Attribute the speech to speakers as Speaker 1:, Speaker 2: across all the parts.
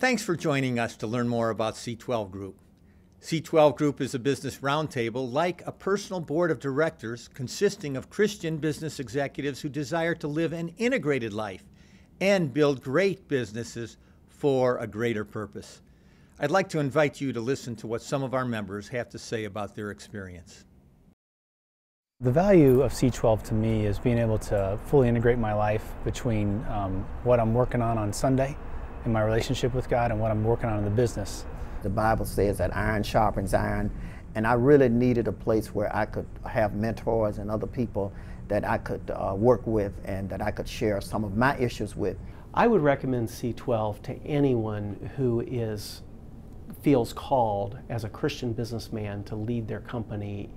Speaker 1: Thanks for joining us to learn more about C12 Group. C12 Group is a business roundtable like a personal board of directors consisting of Christian business executives who desire to live an integrated life and build great businesses for a greater purpose. I'd like to invite you to listen to what some of our members have to say about their experience.
Speaker 2: The value of C12 to me is being able to fully integrate my life between what I'm working on Sunday in my relationship with God and what I'm working on in the business.
Speaker 3: The Bible says that iron sharpens iron, and I really needed a place where I could have mentors and other people that I could work with and that I could share some of my issues with.
Speaker 4: I would recommend C12 to anyone who feels called as a Christian businessman to lead their company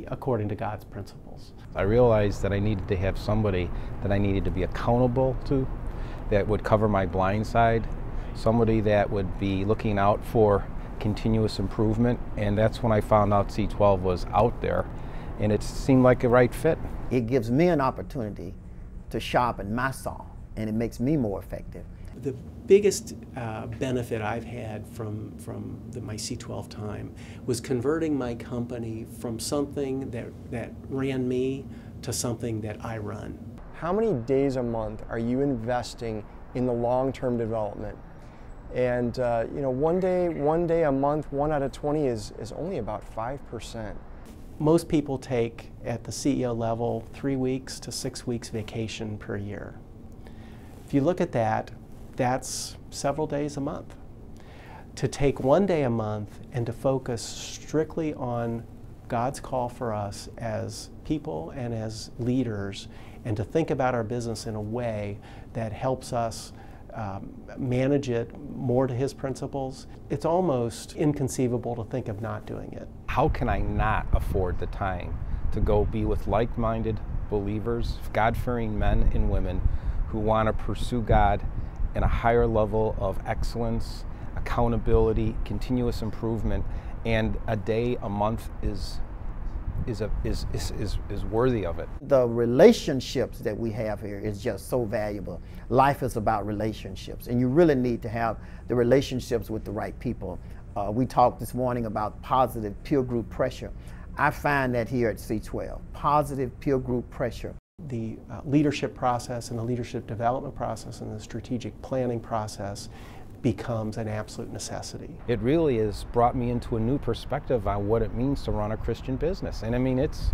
Speaker 4: according to God's principles.
Speaker 5: I realized that I needed to have somebody that I needed to be accountable to, that would cover my blind side, somebody that would be looking out for continuous improvement, and that's when I found out C12 was out there, and it seemed like a right fit.
Speaker 3: It gives me an opportunity to sharpen my saw, and it makes me more effective.
Speaker 4: The biggest benefit I've had from my C12 time was converting my company from something that ran me to something that I run.
Speaker 6: How many days a month are you investing in the long-term development? And one day a month, 1 out of 20 is only about 5%.
Speaker 4: Most people take, at the CEO level, 3 weeks to 6 weeks vacation per year. If you look at that, that's several days a month. To take 1 day a month and to focus strictly on God's call for us as people and as leaders, and to think about our business in a way that helps us manage it more to His principles, it's almost inconceivable to think of not doing it.
Speaker 5: How can I not afford the time to go be with like-minded believers, God-fearing men and women who want to pursue God in a higher level of excellence, accountability, continuous improvement, and a day a month is worthy of it.
Speaker 3: The relationships that we have here is just so valuable. Life is about relationships, and you really need to have the relationships with the right people. We talked this morning about positive peer group pressure. I find that here at C12, positive peer group pressure.
Speaker 4: The leadership process and the leadership development process and the strategic planning process becomes an absolute necessity.
Speaker 5: It really has brought me into a new perspective on what it means to run a Christian business. And I mean, it's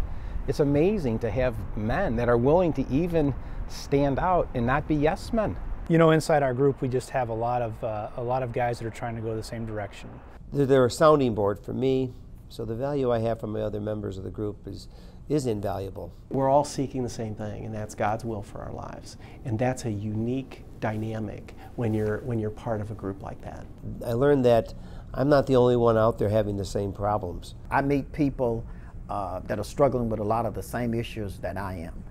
Speaker 5: amazing to have men that are willing to even stand out and not be yes men.
Speaker 2: You know, inside our group, we just have a lot of guys that are trying to go the same direction.
Speaker 7: They're a sounding board for me, so the value I have from my other members of the group is invaluable.
Speaker 4: We're all seeking the same thing, and that's God's will for our lives. And that's a unique dynamic when you're part of a group like that.
Speaker 7: I learned that I'm not the only one out there having the same problems.
Speaker 3: I meet people that are struggling with a lot of the same issues that I am,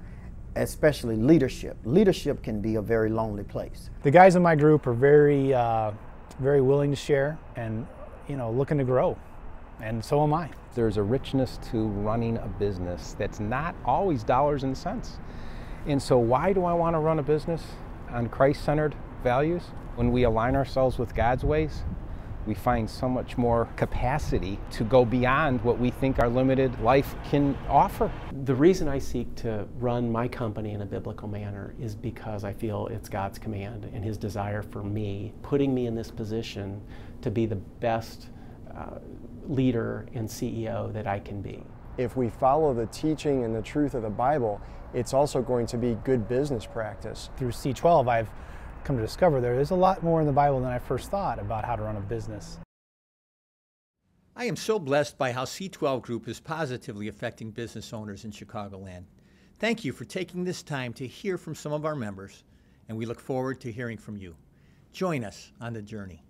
Speaker 3: especially leadership. Leadership can be a very lonely place.
Speaker 2: The guys in my group are very willing to share and looking to grow, and so am I.
Speaker 5: There's a richness to running a business that's not always dollars and cents. And so why do I want to run a business on Christ-centered values? When we align ourselves with God's ways, we find so much more capacity to go beyond what we think our limited life can offer.
Speaker 4: The reason I seek to run my company in a biblical manner is because I feel it's God's command and His desire for me, putting me in this position to be the best leader and CEO that I can be.
Speaker 6: If we follow the teaching and the truth of the Bible, it's also going to be good business practice.
Speaker 2: Through C12, I've come to discover there's a lot more in the Bible than I first thought about how to run a business.
Speaker 1: I am so blessed by how C12 Group is positively affecting business owners in Chicagoland. Thank you for taking this time to hear from some of our members, and we look forward to hearing from you. Join us on the journey.